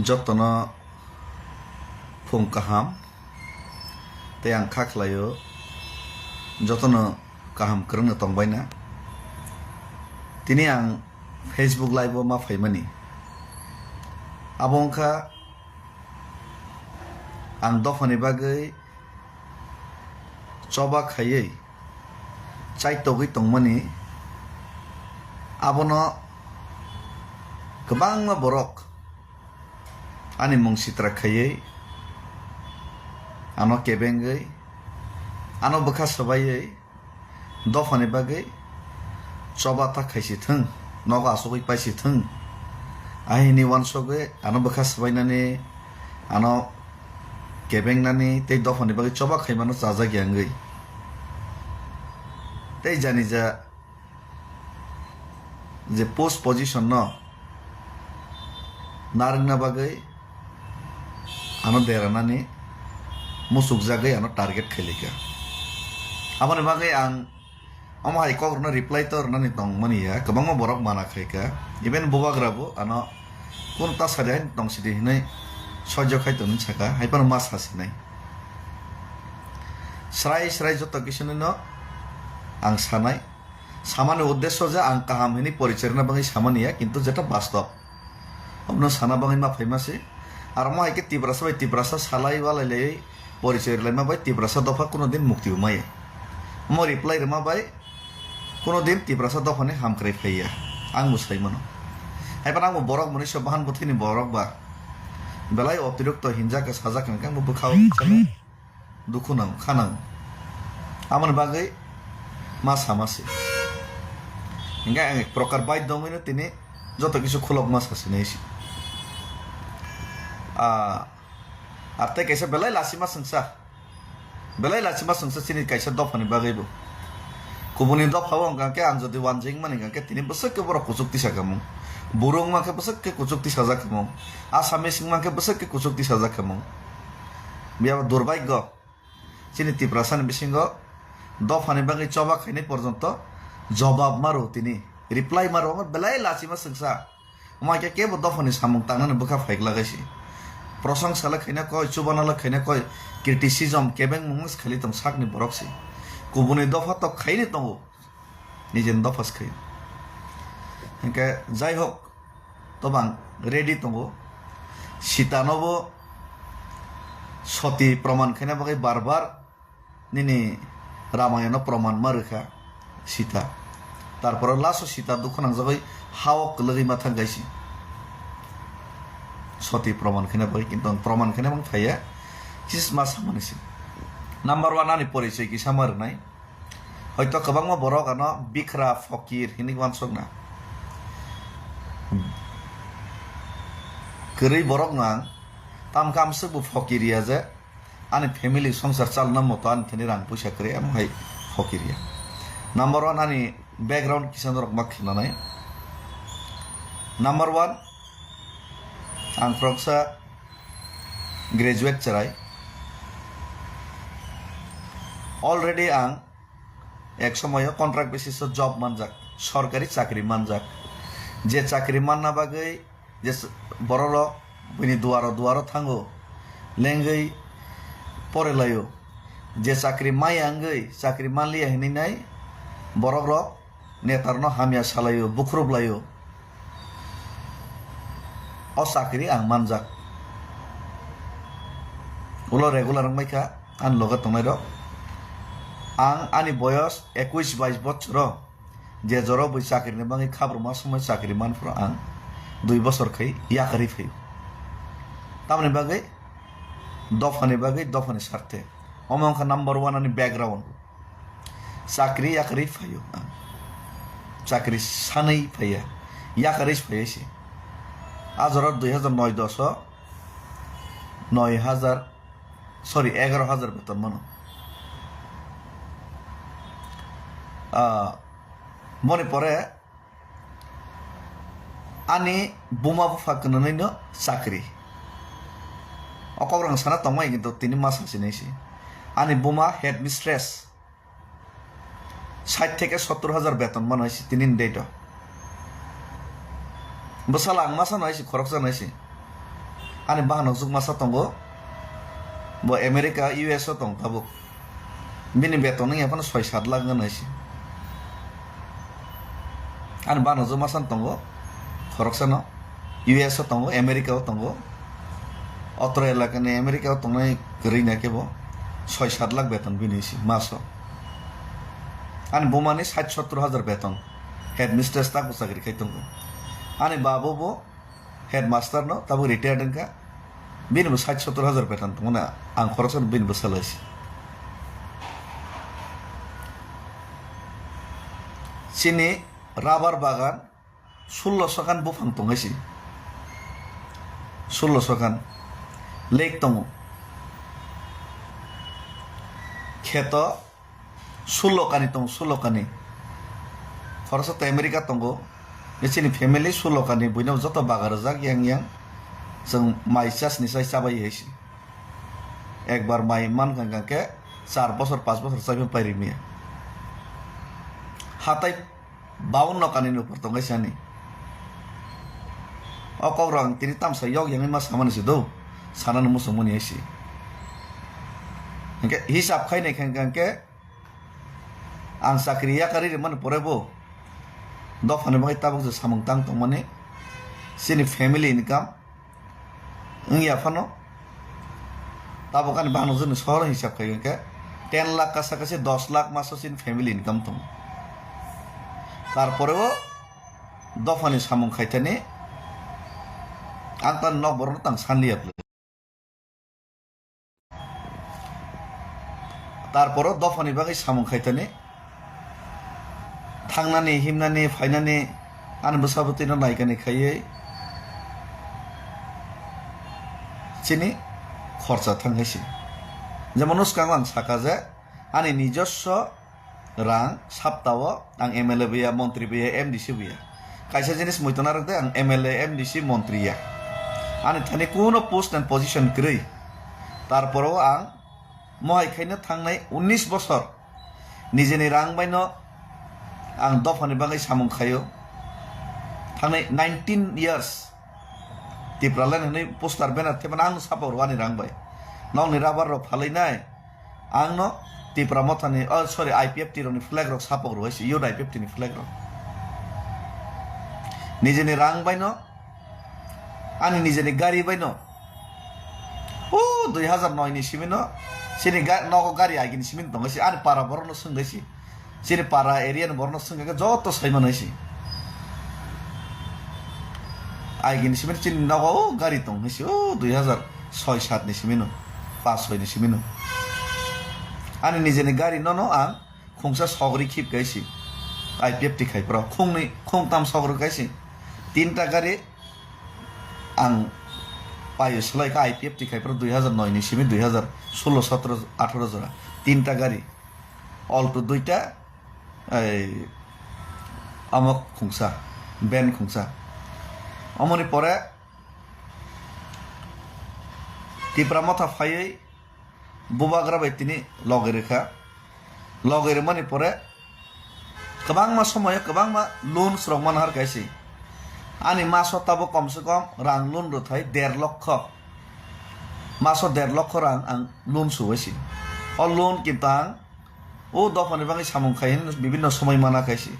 जतन फुं kaham te ang khaklayo जतन kaham krang tongbaina tini ang Facebook live ma faimani abongkha ang dofani bagai choba khayei chai togui tongmani abono kebang borok ani mung sitra khayei ano kebengai ano bekas sabayei dofani bagai choba ta khaisi thang noga asogui paisi thang ahini wansoge ano bekas sabainani ano kebengnani tei dofani bagai choba khaimano chaja gyangai tei jani ja je post position no naringna bagai ano deranani musuk jagai ano target khailika amani bagai ang amai kogrna reply tor nani tongmani ya kabang borok mana khaika even bobagrabo ano kunta sadai tong sidi hinai sojo khai ton chaka haipan mas hasinai srai joto kisune no ang sanai samane uddesho ja ang kaham hini porichorna bangai samani ya kintu jeta bastov obno sana bangai ma famous ar ma ke tibrasa salai walai পরিচয় লাইমা ভাই তিব্রাসা দফা কোনোদিন মুক্তি মায়ে মো reply Rema ভাই কোনোদিন তিব্রাসা দফানে হামক্রাই ফাইয়া আং মুসাই মনো এবার আং বরক মনি সব বাহান বথিনি বরক বা বেলায় অতিরিক্ত হিংসাকে সাজা কেনকা মো বুখাও দুখু নাও খানাও আমার বাগৈ মা সামাসি হিংগা এক প্রকার বাইদ দমিনে তিনি যত কিছু খোলক মাছ আছে নেছি Arte kaisa belai lasima sengsa sini kaisa dofani bagaibo kubuni dof hawo ngake ang jodi wanjing mani ngake tini besek ke borok kusukti sakamung burung make besek ke kusukti sajakamung asamis make besek ke kusukti sajakamung biya durbagyo sini tiprasan bisingo dofani bagai coba khaini porjonto jawab maro tini reply maro belai lasima sengsa make ke bo dofani samung tangana buka faik lagaisi प्रशंसा खाना कय चुबाना खाना कय criticism केबें मुंगस खाली तम साकनि बरकसि गुबुनि दफा तो खाइनि दंगो निजेन दफास खाइ इनके जाय हक तबां रेडी दंगो सीतानबो सती प्रमाण खाना बागै बार निनि रामायण प्रमाण मारखा सीता तारपर लासो सीता दुखनां जाबाय हावक लगै माथां गायसि सती प्रमाण खेना बागै किन्तु प्रमाण खेना बं थाया किस मा सामानिसि नम्बर 1 आनि परिचय कि सामारनाय हयतो गोबां बरक आनो बिखरा फकीर हिनि वानसगना गरै बरक ना ताम कामसो बु फकीरिया जे आनि फेमिली संसार चालना मतो आनि थनि रां पैसा करे आमहाय फकीरिया नम्बर 1 आनि बैकग्राउंड किसान रक मा खिनानाय नम्बर 1 आं प्रक्सा ग्रेजुएट चराय अलरेडी आं एक समय कन्ट्राक्ट बेसिस जब मानजाक सरकारी चाकरी मानजाक जे चाकरी मानना बागै जे बरल बनि दुआरो थांगो लेंगै परेलायो जे चाकरी माय आंगै चाकरी मानलिया हिनिनाय बरक नेतारनो हामिया सालायो बुख्रुबलायो असakri ang manjak ulo regular maika an loga tongnai ro ang ani boyos 21-22 bochor je joro boi chakri ni bangi khabro ma samay chakri manfro ang 2 bochor khai yakari phei tamni bagai dofani sarte omongkha number 1 ani background chakri yakari phayo chakri sanai phaya yakari phayesi आज 2009-10 11,000 বেতন মানো মনে পরে আনি বোমা ফাঁকনো চাকরি অকগ্রাং সানা তমাই কিন্তু 3 মাস হাসিনাইছি আনি বোমা হেড মিস্ট্রেস 60 থেকে 70,000 বেতন মানাইছি 3 date bosala ang masa naisi khoroksa naisi ani bahano juk masa tongo bo America US o tong tabuk bini beton nang yapan 6-7 lakh naisi ani bahano juk masa tongo khoroksa no US o tongo America o tongo otro elakani America o tongnai gri na kebo 6-7 lakh beton binisi maso ani bomani 60-70 হাজার বেতন headmistress tak sakri kai tongo ani babu bo headmaster no tabu retired ka bin bo 60-70 হাজার beton tongo na ang khorosan bin bo salasi sini rabar bagan 1600 kan bufang tongasi 1600 kan lake tongo kheto 16 kani tong 16 kani খরচ তো America তঙ্গো এসিনি family 16 কানি বইনাও যত বাগার যাক yang जों মাই চাষ নিসাই চাবাই হইছি একবার মাই মান গাঙ্গাকে 4 বছর 5 বছর চাইবে পাইরি মিয়া হাতাই 52 কানি উপর তঙ্গাইছানি অকরং তিনি তামসা ইয়ক yang মা সামানিছি দৌ সানানো মুসমনি হইছি একে হিসাব খাইনে খাঙ্গাকে ang sakriya kari man porebo dofane bagai tabuk je samung tang tong mane sini family income ngia fano tabukan bahano jeni sor hisab kai ke 10 lakh কাছাকাছি 10 lakh মাসো sini family income tong তারপরেও দফানি samung খাইতানি angtan nok borno tang sanliap তারপরও দফানি বাgai samung খাইতানি থাংনানি হিমনানি ফাইনানি আন বসাবতিনো নাইকানি খাইয়ে চিনি খরচা থাঙ্গাইছি যেমন উস্কাং আং সাকা যে আনি নিজস্ব রাং সাপ্তাও আং এমএলএ বিয়া মন্ত্রী বিয়া এমডিসি বিয়া কাইসা জিনিস মইতনা রাখতে আং এমএলএ এমডিসি মন্ত্রীয়া আনি থানি কোনো পোস্ট এন্ড পজিশন করি তারপরেও আং মহাই খাইনো থাংনাই 19 বছর নিজেনি রাং বাইনো ang dofani bagai samung khayo thanai 19 years tipralan ni poster banner teban ang sapor wani rangbai nong ni rabar ro phalai nai ang no tipra mothani sorry IPFT ro ni flag ro sapor ro hoisi yo IPFT ni flag ro nije ni rangbai no ani nije ni gari bai no 2009 ni simino sini nogo gari agini simin tongasi ani para borno sungdaisi sini para area borno sungga joto saiman hoisi agini simin sini nogo gari tong hoisi 2006-7 ni simino 5-6 ni simino ani nijeni gari no ang khongsa sogri khip gaisi IPFT khaipro khongtam sogro gaisi tinta gari ang payo selai ka IPFT khaipro 2009 ni simi 2016-17-18 jora tinta gari alto duita amok khongsa ben khongsa amoni pore tipra motha phai bubagra bai tini logerekha logere mani pore kabang ma somoy kabang ma loan srokman har kaisi ani maso tabo komse kom rang loan ro thai 1.5 লক্ষ maso 1.5 লক্ষ rang ang loan suwesi o loan kitang ও দফানি বাঙালি সামং খাইন বিভিন্ন সময় মানা খাইছি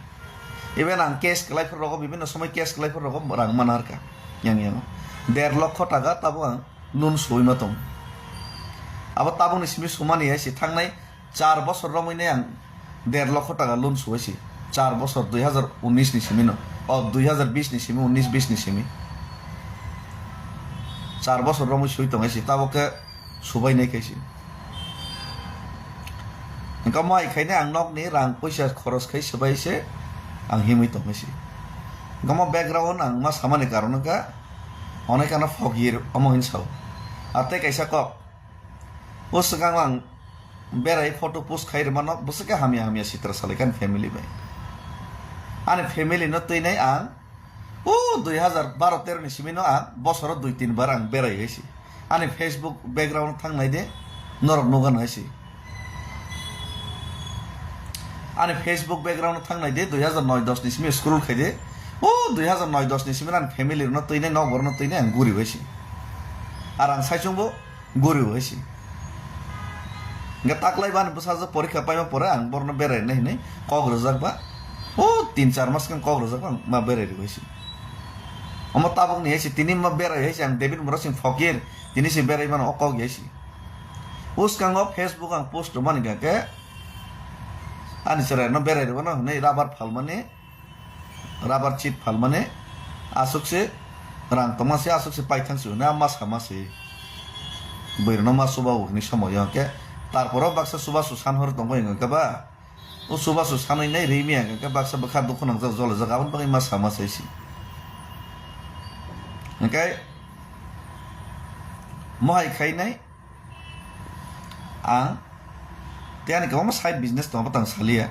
even আং case ক্লাইফর রকম বিভিন্ন সময় কেস ক্লাইফর রকম রাং মানার কা yang 1.5 লক্ষ টাকা তাবো আং লোন সইমা তং আবার তাবো নি সিমি সমানি আইছি থাংনাই 4 বছর রমইনে আং 1.5 লক্ষ টাকা লোন সইছি 4 বছর 2019 ni simino o 2020 ni simi 19-20 ni simi 4 বছর রমই সই তং আইছি তাবোকে সবাই নাই খাইছি engkau mau ikhayne ang nok ni rang poisa khoros khai sabai se ang himui tongesi engkau mau background ang mas hamani karon ka onek kana fogir omohin sau ate kaisa kok usgang ang berai photo post khair mano busaka hamia sitra salikan family bai ane family no tui nai ang 2012-13 ni simino ang bosoro 2-3 bar ang berai hesi ane Facebook background thang nai de norok nogan hesi ani Facebook background thang nai de 2009-10 ni simi school khai de O 2009-10 ni simin an family no tuine no borno tuine an guri hoisi R ang saisungbo guri hoisi nga taklai ban busaja porikha paima pore ang borno berai nei kog rojak ba O 3-4 mass kan kog rojak bang ma berai hoisi আমার tabuk ni hoisi tini ma berai hoisi ang David Murasing Fakir tini si berai ban okog hoisi uskang of Facebook ang post mani ga ke ani sera no berai ro no nei rabar phal mane rabar chit phal mane asuk se rang toma se asuk se paithang su na mas khama se boir no mas suba ni samoy ke tarporo baksa suba susan hor tong ga ka ba o suba susan nei rimi ga baksa bakha dukhon ang jol jagaban bagi mas khama se si okay mohai khai nai ang tiani ka mas side business to batang salia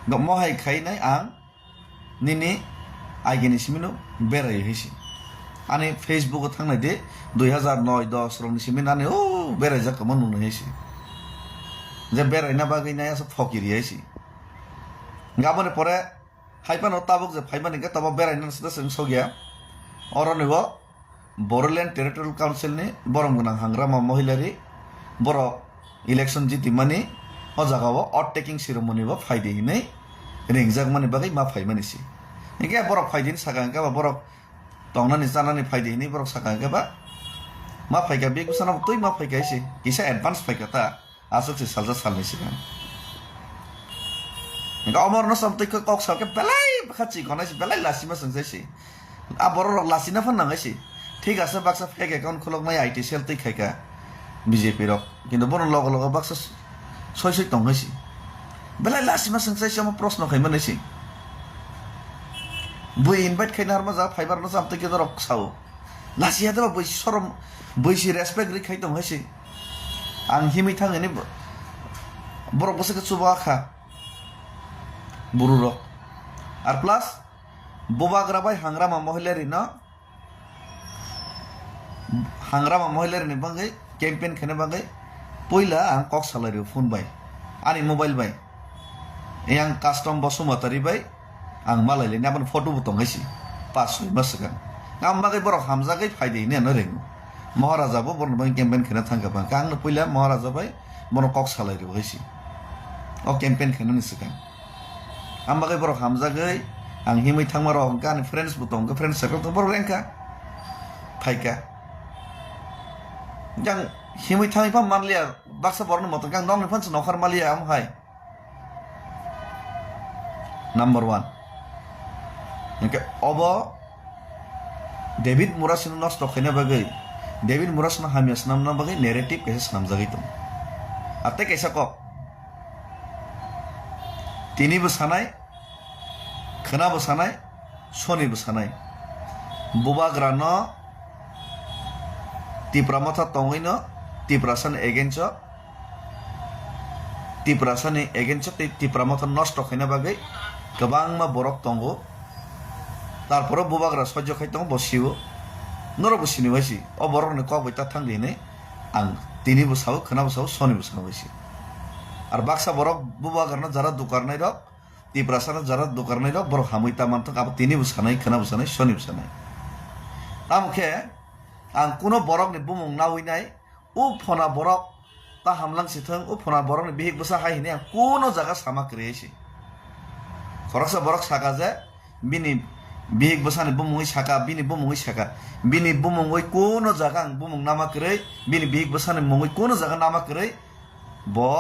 go mohai khai nai ang nini aigeni simino berai hisi ani Facebook thangnai de 2009-10 rong simin ani o berai jak kamon nu hisi je berai na bagai na asa phokiri hisi gabone pore haipan tabuk je phaimani ga taba berai na sida sing sogya oroni go Boreland Territorial Council ni borong gunang hangrama mohilari borok election jiti mani o jagao odd taking ceremony bo phaide hinai ringjak mani bagai ma phaimani si Ike borok faidin sakang ka ba borok tongnani janani faidini borok sakang ka ba ma faika big busana tui ma faika isi kisa advance faika ta asuk si salja salni si kan Ika omor no sam tui ka kok sa ke belai bakhachi konai si belai lasi ma sangse si a borok lasi na fan nangai si ঠিক আছে baksa fake account khulok mai IT cell tui khaika BJP rok kintu boron logo logo baksa soi tongai si belai lasi ma sangse si ma proshno khaimani si bui invite khaina harma ja fiber no samte ke dorok sao lasia da bui sorom bui si respect ri khai tong hasi ang himi thang ni borok bose ke chuba kha buru rok ar plus bobagra bai hangrama mohilari no hangrama mohilari ni bangai campaign khane bangai poila ang kok salary phone bai ani mobile bai yang custom bosumatari bai ang malai ni aban photo butong haisi pas maskan ngam bagai borok hamza gai faide ni no reng maharaja bo borno bang campaign khena thangka bang kang no poila maharaja bai bono kok salai ri haisi o campaign khena ni sikan am bagai borok hamza gai ang himai thangmaro kan friends butong ka friends circle to borok rengka phaika jang himai thangai pa manlia baksa borno moton kang dong ni phanch nokhar malia am hai number 1 Oke, obo David Murasino nos tokhena bagai David Murasino hamias namna bagai narrative kaisa namjagi to ate kaisa kok tini busanai khana busanai soni busanai bubagrano tipramotha tongoino tiprasan egencho tipramotha nos tokhena bagai gabang ma borok tongo তারপরে বুবাগরা সহ্য খাইতে বসিও নর বসিনি হয়েছি ও বরং cock বইটা থাকলে নেই আং তিনি বসাও খানা বসাও সনি বসানো হয়েছি আর বাক্সা বরক বুবাগরা যারা দোকার নাই রক তিপ্রাসানা যারা দোকার নাই রক বরক হামইতা মানতক আবার তিনি বসানাই খানা বসানাই সনি বসানাই তামখে আং কোনো বরক নি বুমুং না হইনাই ও ফনা বরক তা হামলাং সিথং ও ফনা বরক নি বিহিক বসা হাইনি আং কোনো জায়গা সামা করেছি খরকসা বরক সাকা যে বিনি bihik basani bumungoi saka bini bumungoi saka bini bumungoi kono jaga ang bumung nama kerei bini bihik basani mungoi kono jaga nama kerei bo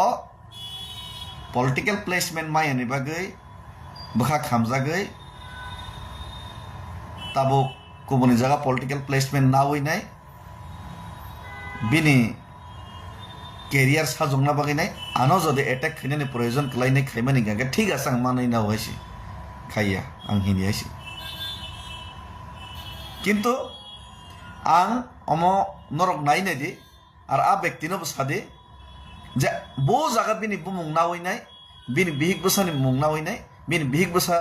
political placement mai ani bagai bakha khamjagai tabo kubuni jaga political placement na hoi nai bini career sajongna bagai nai ano jodi attack khainani proyojon khlainai khaimani gaga thik ase ang manai na hoisi khaiya ang hini aisi কিন্তু আং অম নরক নাই নাই দি আর আ ব্যক্তি নব সাদে যে বো জায়গা বিনি বুমুং না হইনাই বিনি বিহিক বসানি মুং না হইনাই বিনি বিহিক বসা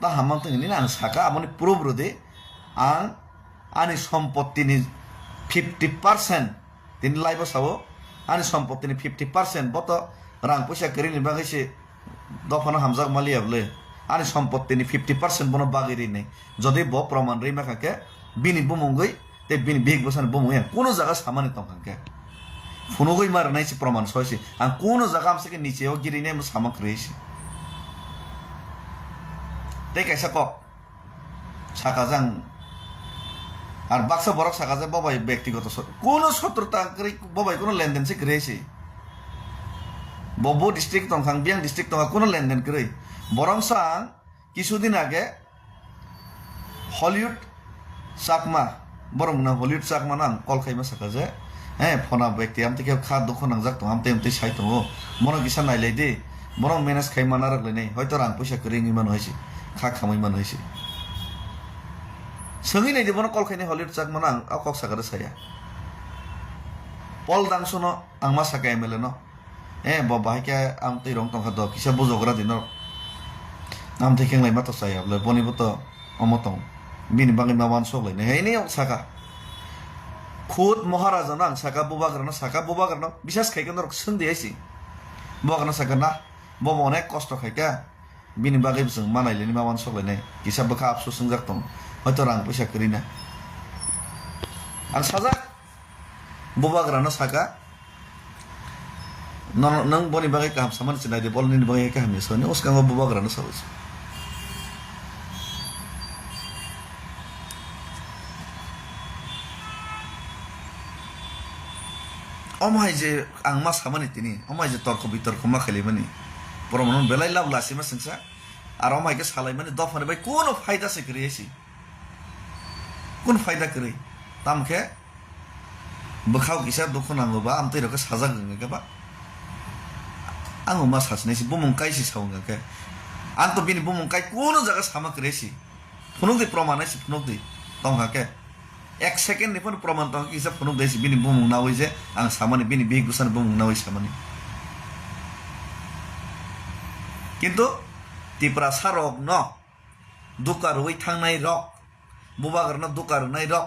তা হামাং তংনি আং সাকা আমনি পুরো দে আং আনি সম্পত্তিনি 50% তিন লাইব সাও আনি সম্পত্তিনি 50% বত রাং পয়সা করিনি বাগাইছে দফানো হামজাক মালিয়াবলে ani সম্পত্তিনি 50% bono bagiri nei jodi bo proman rei makake bini bumungoi te bini big bosan bumungoi kono jaga samani tongkake funogoi mar nai si proman soisi ang kono jaga amsake niche o giri nei samak reisi te kaisa kok sakajang আর বাক্সা বরক সাকাজে বাবাই ব্যক্তিগত কোনো শত্রুতা করে বাবাই কোনো লেনদেন সে করেছে ববো district তংখাং বিয়াং district Tankha কোনো লেনদেন করে বরং সাং কিছুদিন আগে হলিউড চাকমা বরং না হলিউড চাকমা না কল খাইমা সাকাজে হ্যাঁ ফোনা ব্যক্তি আমি থেকে খা দুঃখ নাংজাক তো আমতে আমতে সাই তো মনে কিসা নাইলাই দে বরং ম্যানেজ খাইমা না রাখলে নেই হয়তো রাং পয়সা করে ইমান হয়েছে খা খামাইমান হয়েছে সঙ্গী নাই দিব কল খাইনি হলিউড চাক মানে আং কক সাকারে সাইয়া পল দাংসো ন আং মা সাকা এমএলএ ন বাহাইকে আং তৈ রং টংখা দ কিসা বুজগ্রা দিন নাম থেকে লাই মাতো সাইয়া বলে বনিব তো অমতং বিনি বাঙি মামান সকলাই হেই নি সাকা খুদ মহারাজা না আং সাকা বুবাগ্রানো বিশ্বাস খাইকেন সোং দিয়েছি বুবাগ্রানো সাকা না বব অনেক কষ্ট খাইকা বিনি বাগै जों मानायलेनि मामान सकलायनाय किसा बखा आफसोस सोंजाक दं হয়তো রাং পয়সা করি না আর সাজা বুবাগ্রানো সাকা নং বনি বাগै কাহাম সামান চিনাই দে বলনি বাগै কাহাম সনে ওসকাঙ্গ বুবাগ্রানো সাবস অমাই যে আং মা সামানি তিনি অমাই যে তর্ক বিতর্ক মা খালি মানি প্রমাণ বেলাই লাভ লাসি মা সংসা আর অমাইকে সালাই মানে দফানে ভাই কোনো ফায়দা সে করিয়েছি কোন ফায়দা করে তামকে বখাও কিসা দুঃখ নাঙ্গোবা আম তৈরকে সাজা গঙ্গাকে আঙো মা সাসনাইছি বুমুংকাইছি সাউঙ্গাকে আং তো বিনি বুমুংকাই কোনো জায়গা সামাক রেছি ফুনুক দি প্রমাণ আইছি ফুনুক দি তংহাকে 1 সেকেন্ড নিপন প্রমাণ তংকে কিসা ফুনুক দেছি বিনি বুমুং নাওই যে আং সামানি বিনি বিগ গুসান বুমুং নাওই সামানি কিন্তু তিপ্রা সারক ন দুকার ওই থাংনাই রক বুবাগ্রানো দুকারনাই রক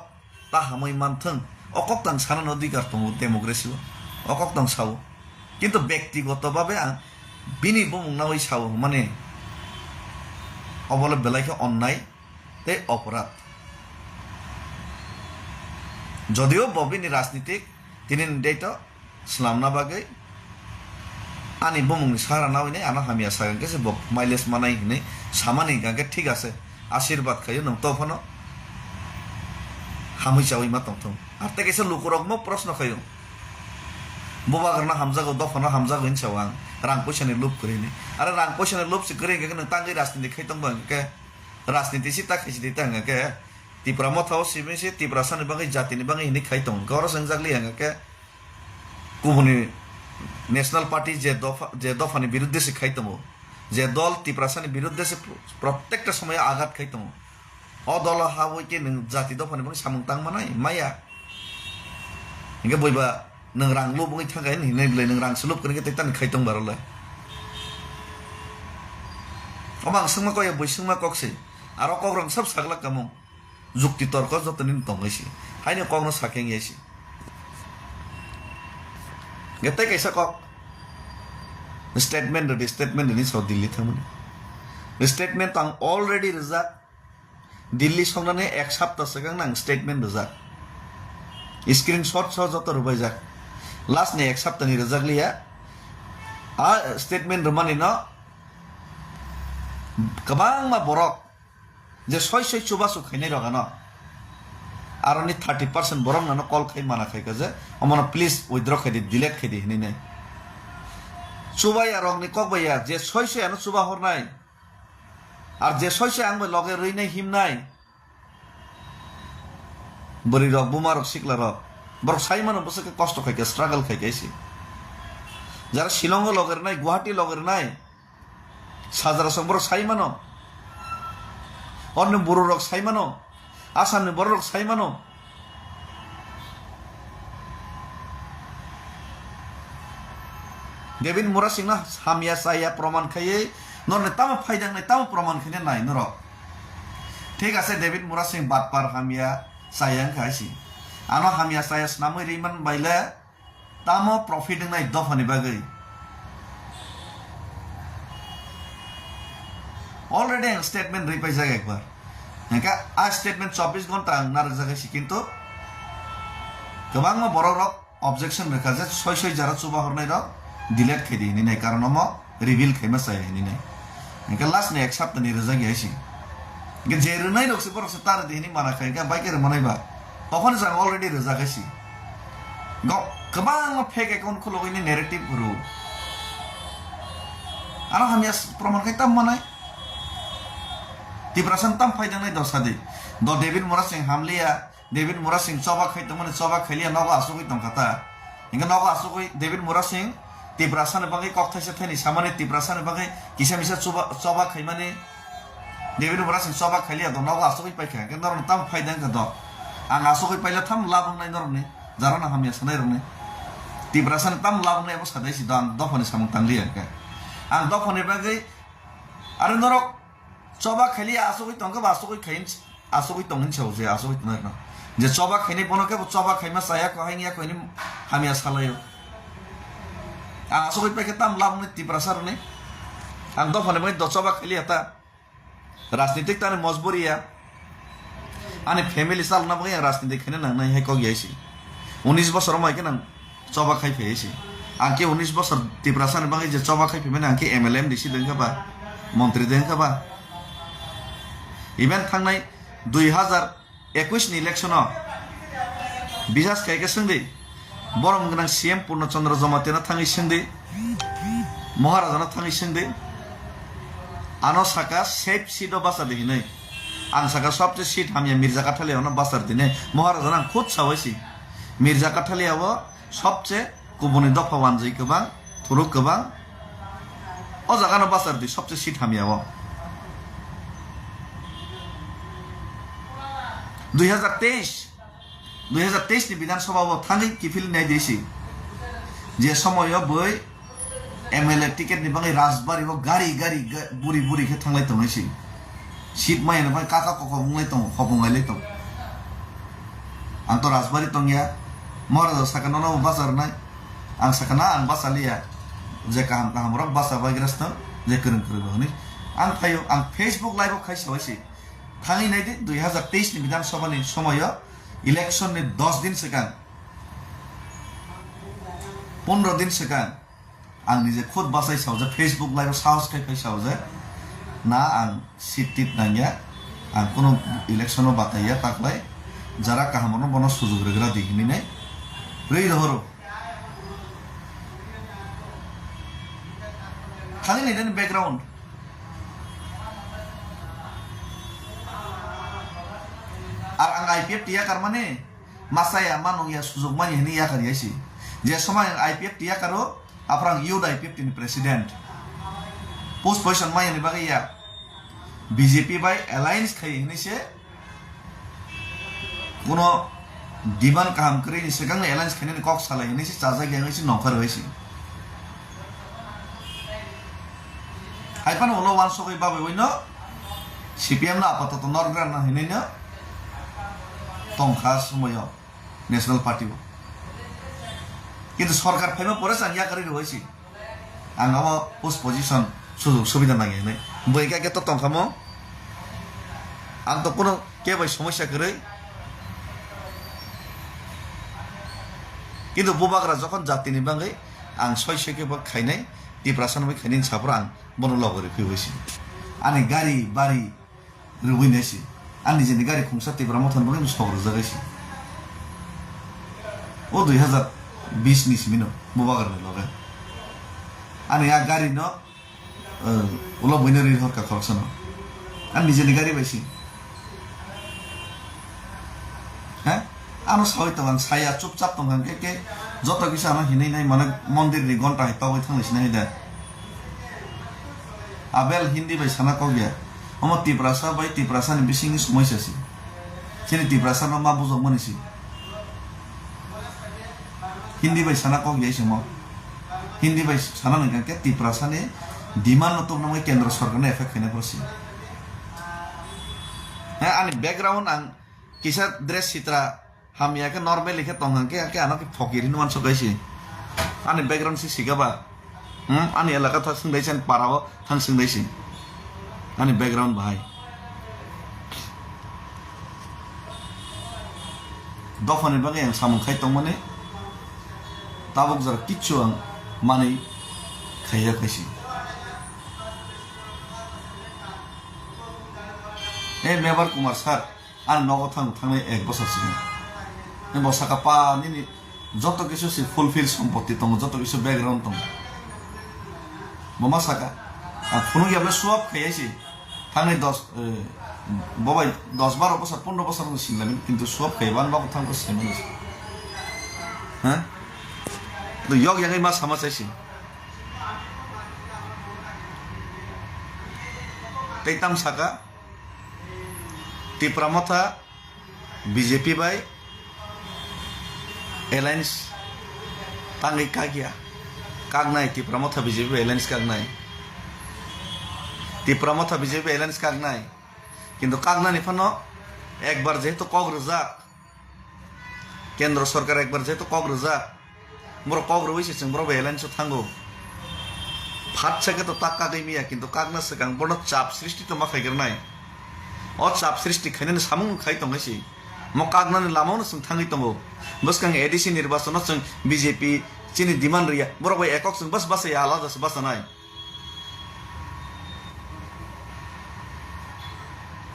তা হামাই মানথং অকক্তাং সানান অধিকার দङ ডেমোক্রেসি অকক্তাং সাও কিন্তু ব্যক্তিগতভাবে বিনি বুমুংনা ওই সাও মানে অবলে বেলাইকে অন্যায় তে অপরাধ যদিও ববিনি রাজনীতিক তিনি দেইত ইসলামনা বাগै আনি বুমুংনি সারা না হইনে আনা হামিয়া সাগানকে সে মাইলেজ মানাই হিনে সামানি গাকে ঠিক আছে আশীর্বাদ খাইও নং তফানো হামই চাওই মা তংথং আর তে কেসে লুকুরক মো প্রশ্ন খাইও বুবাগ্রানো হামজাগো দফানো হামজাগো হিনসাও আং রাং পয়সানি লুপ করিনি আরে রাং পয়সানি লুপ সে করে নং তাঙ্গै রাজনীতি খাইতং বাंगे রাজনীতি সি তাखायसि दिता के तिप्रा मथाव सिमेसे तिप्रा सानि बांगै जातिनि बांगै हिनि खाइतं गौर संजागलि के गुबुननि ন্যাশনাল পার্টি যে দফানি বিরুদ্ধে সে খাইতম যে দল তিপ্রাসানি বিরুদ্ধে সে প্রত্যেকটা সময় আঘাত খাইতম অ দল হাবইকে জাতি দফানি বাंगै সামুং তাং মানাय माया इनके बयबा नों रां लुब बांगै थांगाय हिनै नों रां सलुब करिके तेतान खाइतं बारलाय अमां संमा कय बैसंमा कक्से आरो कग्रं सब सागला कामं जुक्ति तर्क जतनि दंगैसि हायनो कग्न साकें यासि गते कैसा कक स्टेटमेंट नि सौ दिल्ली थांमोन स्टेटमेंट आं अलरेडी रिजा दिल्ली संनानै एक सप्ताह सिगां आं स्टेटमेंट रिजा स्क्रीनशट सह जत रुबाय जा लास्ट ने एक सप्ताहनि रिजागलिया आ स्टेटमेंट रमानि न गोबां मा बरक जे सय चुबासु खाइनाय रगान आरनि 30% बरं नानो कल खाइ माना खाइका जे अमन प्लीज उइथड्र खाइदि डिलीट खाइदि हिनै चुबाया रंनि ककबाया जे सयसयानो चुबा हरनाय आर जे सयसय आंबो लगे रैनाय हिमनाय बरि रक बुमा रक सिकला रक बरक साइमानो बसके कष्ट खाइका स्ट्रागल खाइकाइसि যারা শিলং লগের নাই গুয়াহাটি লগের নাই সাজারা সম্বর সাইমানো অন্য বড় রক সাইমানো আসামনি বড় রক সাইমানো ডেভিড মুরা সিংনা হামিয়া সাইয়া প্রমাণ খাইয়ে নরনে তাম ফাইদাং নাই তাম প্রমাণ খাইনে নাই নর ঠিক আছে ডেভিড মুরা সিং বাটপার হামিয়া সাইয়াং খাইছি আনো হামিয়া সাইয়া নামই রিমান বাইলে तामो प्रॉफिट নাই दफानि बागै অলরেডি आं स्टेटमेंट रिपाइजाक एकबार नोंका आ स्टेटमेंट 24 घन्टा आं नारजागासि किन्तु गोबां बर' रक ऑब्जेक्शन रेखा जे सय जारा चुबा हरनाय रक डिलीट खायदि हिनि कारण म रिवील खायमा जाय हिनि नोंका लास्ट ने एक सप्ताह नि रजा गयासि के जेरनाय रकसे बरसे तार दिनि माना खायका बाइकेर मनायबा तखन जों अलरेडि रजागासि गोबां फेक एकाउंट खुलगैनि नेरेटिव गुरु आरो हामिया प्रमाण खाय ताम मानाय तिब्रासन ताम फायदोंनाय दसादि द डेविड मोरा सिंह हामलिया डेविड मोरा सिंह चबा खायदोंमोन चबा खायलिया नगा आसुगै दंखाता इंगा नगा आसुगै डेविड मोरा सिंह तिब्रासन बागै कक्थायसे थैनि सामाने तिब्रासन बागै किसा मिसा चबा खायमाने डेविड मोरा सिंह चबा खायलिया द नगा आसुगै पाइखा के नरन ताम फायदों का द आं आसुगै पाइला थाम लाबंनाय नरने जाराना हामिया सनाय रने तिब्रासन ताम लाबंनाय अब सादायसि द आं दफानि सामं तांलिया के आं दफानि बागै आरो नरक चबा खायलि आसुगै तंका आसुगै खाइन आसुगै तंगन छौजे आसुगै तंना जे चबा खायनि बनके चबा खायमा साया कहायनिया कहिनि हामिया सालायो आं आसुगै पाइके ताम लाबंनाय तिब्रासरने आं दफानि बागै द चबा खायलि आता राजनीतिक ताने मजबुरिया आने फैमिली सालना बागै राजनीतिक खायनो नांनाय हाय कगियासि 19 बছর मायके नां चबा खायफेयसि आंके 19 बছर तिब्रासन बागै जे चबा खायफेमेन आंके एमएलएम दिसि दोंखाबा मंत्री दोंखाबा इवेंट थांनाय 2021 नि इलेक्शनाव बिजास खायके सोंदै बरम गोनां सीएम पूर्णचंद्र जमातेना थाङै सोंदै महाराजाना थाङै सोंदै आनो साका सेफ सीट बासा दिनै आं साका सबसे सीट हामिया मिर्जा काठालियावना बासार दिनै महाराजाना खुद सावैसि मिर्जा काठालियाव सबसे गुबुननि दफा वानजै गोबां थुरुक गोबां अ जागानो बासार दि सबसे सीट हामियाव 2023 नि विधानसभाव थाङै किफिल नाय दिसि जे समय बै एमएलए टिकेट नि बाङै राजबारिव गारि बुरि बुरि के थांलाय तंनायसि सीट मायनो बाय काका कक बुंलाय तं खबुंगायलाय तं आं तो राजबारि तंगिया महाराजा साकाना न बाजार नाय आं साकाना आं बासालिया जे काम रक बासा बायग्रास्त जे करन हनि आं फायो आं फेसबुक लाइव खायसावैसि थाङै नायदि 2023 नि विधानसभानि समय इलेक्शन नि 10 दिन सिगां 15 दिन सिगां आं निजे खुद बासाय सावजे फेसबुक लाइव साहस खाय सावजे ना आं सीट नांगिया आं कोनो इलेक्शनाव बाताया ताकलाय जारा काहामनो बनो सुजुग रेग्रा दिहिनिने रै रहरो थाङै नायदि बैकग्राउंड আর আং আইপিএফ টিয়া কারমানে মাসায়া মানংয়া সুযোগ মানি হনি ইয়া কারিয়াসি যে সময় আইপিএফ টিয়া কারো আফরাং ইউড আইপিএফ টিনি প্রেসিডেন্ট পোস্ট পজিশন মাইনি বাগে ইয়া বিজেপি বাই অ্যালায়েন্স খাই হনিসে কোনো ডিমান্ড কাম করে নি সেগাং অ্যালায়েন্স খাইনি কক সালাই হনিসে চাজা গেংসি নকর হইসি হাইপান ওলো ওয়ান সগৈ বাবে ওইনো সিপিএম না আপাতত নরগ্রান না হইনা तंखा समय नेशनल पार्टी किन्तु सरकार फैमा परे आं या करि रहिसि आं अब पोस्ट पोजिशन सुजुग सुविधा नाङै नै बैका के तो तंखामो आं तो कोनो के भाई समस्या करे किन्तु बुबाग्रा जखन जातिनि बाङै आं सय के खायनाय तिब्रासन बै खायनि साफ्रा आं बनो लगरि फैबायसि आनि गारि बारि रुबैनायसि आंनि जेनि गारि खुंसा तिब्रा मथन बाङै सग्र जागायसि ओ 2020 नि सिमिनो बुबाग्रा लगे आनि आ गारि न उला बइनो रि हरका खरसन आंनि जेनि गारि बायसि হ্যাঁ আনো সাই তো সায়া চুপচাপ তো के যত কিছু আনো হিनै নাই মানে মন্দির নি ঘন্টা হিতাবই থাংলিস নাই দা আবেল হিন্দি বাই সানা কগিয়া अम तिब्रासा बाय तिब्रासानि बिसिंनि समयसासि जेने तिब्रासानो मा बुजक मानिसि हिन्दी बाय साना कगिया सम हिन्दी बाय साना नंगा के तिब्रासानि डिमान्ड तो नङै केन्द्र सरकारनि एफेक्ट खायना परसि है आनि बैकग्राउंड आं किसा ड्रेस चित्रा हामिया के नॉर्मली के तंग के आनो के फकिरि नुवान सगायसि आनि बैकग्राउंड सि सिगाबा आनि एलाका था संदैसन पाराव थां संदैसि ani background bahai dofani bagai yang samung khai tongmani tabuk jara kichu ang mani khaiya kaisi Mebar Kumar sir আর নগথাং থাংলে 1 বছর সিগাং এমন সাকাপা নিনি যত কিছু সে ফুলফিল সম্পত্তি দङ যত কিছু ব্যাকগ্রাউন্ড দङ মমা সাকা আর ফোন গিয়াবলে সব খাইয়াছি থাংলে 10 ববাই 10-12 বছর 15 বছর সিংলামি কিন্তু সব খাইবান নগথাং কো সেমনি হ্যাঁ তো ইয়ক ইয়াঙ্গই মা সামাচাইছি তেইতাম সাকা Tipramotha BJP by Alliance Tangi Kagia Kagnai Tipramotha BJP Alliance Kagnai Tipramotha BJP Alliance Kagnai কিন্তু কাগনা নিফানো একবার যেহেতু কগ্রজা কেন্দ্র সরকার একবার যেহেতু কগ্রজা মোর কগ্র হইছে মোর এলায়েন্স থাঙ্গো ফাট থেকে তো টাকা গইমিয়া কিন্তু কাগনা সেকাং বড় চাপ সৃষ্টি তো মাখাইগের নাই চাপ সৃষ্টি খাইনাनै সামুং খাই দङाइसि म कागनानि लामावनो जों थाङै दङ बसकां एडिसि निर्वाचनाव जों बीजेपी चिनि डिमान्ड रिया बरबो एकक जों बस बासै आलादासो बासनाय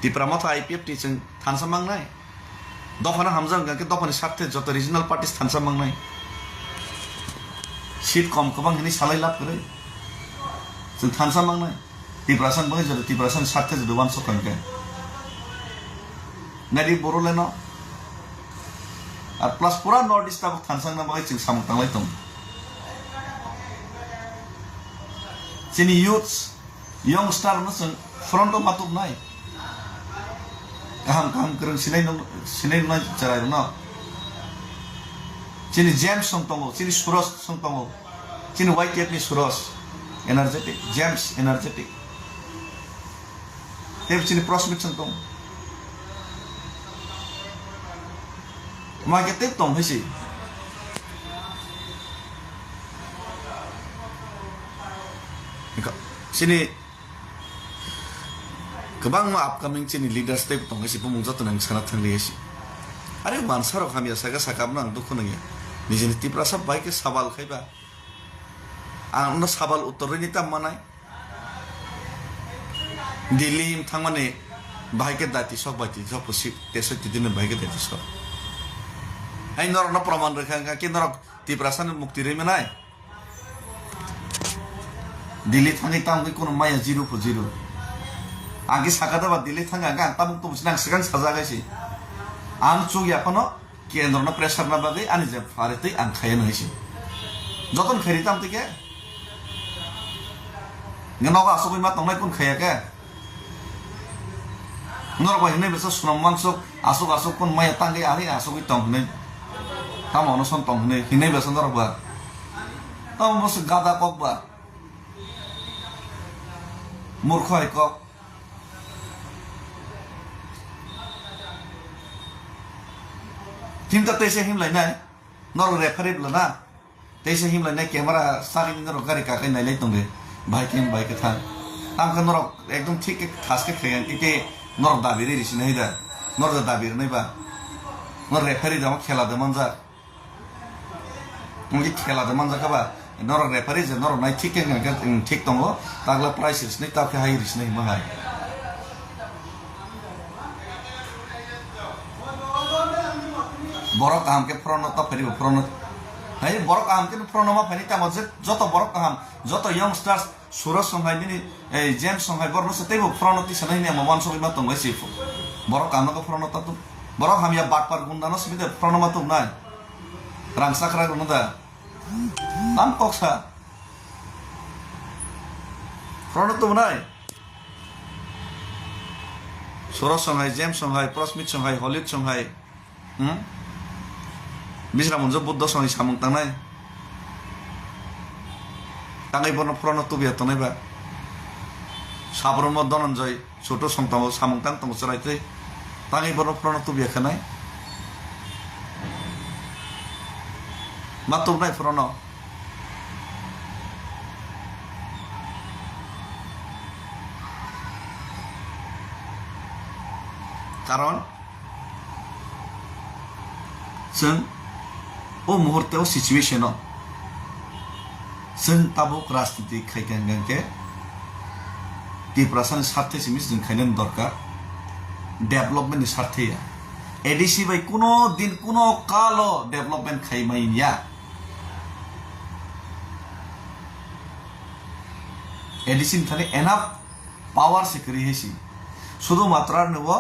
तिप्रामथा आईपीएफ टी जों थानसामांनाय दफाना हामजां गांके दफानि साथे जत रिजनल पार्टीस थानसामांनाय सीट कम गोबां हिनि सालाय लाब करे जों थानसामांनाय तिप्रासान बङै जत तिप्रासान साथे जत वान सकांके Nadi boroleno আর প্লাস পুরা নর্থ ইস্ট আবক থানসাং না বাই চিং সামুং তাংলাই দं চিনি ইউথস ইয়ং স্টার ন जों फ्रन्ट मातुक नाय गाहाम गाहाम गोरों सिनाय नाय जाराय न चिनि जेम्स सं दङ चिनि सुरज सं दङ चिनि वाइकेट नि सुरज एनार्जेटिक जेम्स एनार्जेटिक हेब चिनि प्रस्मिक सं दङ marketing dong hisi sini गोबां upcoming sini leaders tep dong hisi pumung jat nang sana thangli hisi are mansaro khamia saga sakam nang dukhu nang nijini tipra sab baike sabal khaiba ang sabal uttor ni tam manai dilim thangmane baike dati sok bati sok pusi teso tidine baike dati sok Ay nor na praman rekha ka kinor tiprasan mukti re menai Dili thangi tam ki kono maya 0 ko 0 agi sakada ba dili thanga ga tam to busnang sekan saja gaisi ang chug ya kono kendor na pressure na bagai ani je farete ang khayen hoisi joton kheri tam tike ngano ga asoi ma tongnai kun khaya ka nor ba hine besa sunam mangsok asuk kun maya tangi ari asuk tongnai Kamu ono sontong hini biasa ntar ba, kamu masuk gada kok ba, murkhoi kok, tim tak tese him lainnya, nor referee belana, tese him lainnya kamera saking nor gari kakai nilai tong deh, baik ketang, tam kan nor ekdom ঠিক khas ke khayan ite nor dabiri risi nahi da, nor da dabiri nahi ba, nor referee dama khela de manjar. Mungkin खेला दे मानजा कबा नर रेफारी जे नर नाय ठीक ठीक दङ तागला price रिसनै ताके हाय रिसनै माहाय बरक काम के फ्रन त फेरि फ्रन है बरक काम के फ्रन मा फेरि ता मजे जत बरक काम जत यंग स्टार्स सुरज संहाय नि जेम्स संहाय बरन सते फ्रन ति सनै ने मान सबै मा दङ सि बरक काम को फ्रन त बरक हम या बात पर गुन्दानो सबै फ्रन मा त नाय रांसाखरा गुनदा Tam koksa, Frono tu mana? Surat Shanghai, James Shanghai, Prosmith Shanghai, Hollywood Shanghai, Bisra munjo Buddha Shanghai samung tanai, tangai bono Frono tu biar tanai ba, Sabromo Donanjoy, Soto Songtamo samung tang tong serai tu, tangai bono Frono tu biar kanai. Matum nai Frono কারণ जों ओ मुहूर्ते ओ situation जों Tabuk राजनीति खायगांगांके त्रिपुरासानि स्वार्थे सिमिस जों खायनो दरकार डेभलपमेन्टनि स्वार्थे ADC bye कोनो दिन कोनो कालो डेभलपमेन्ट खायमाइया एडिसिन थाने एनाफ पावर सेक्रेटरी हेसी शुधु मात्रा नुवा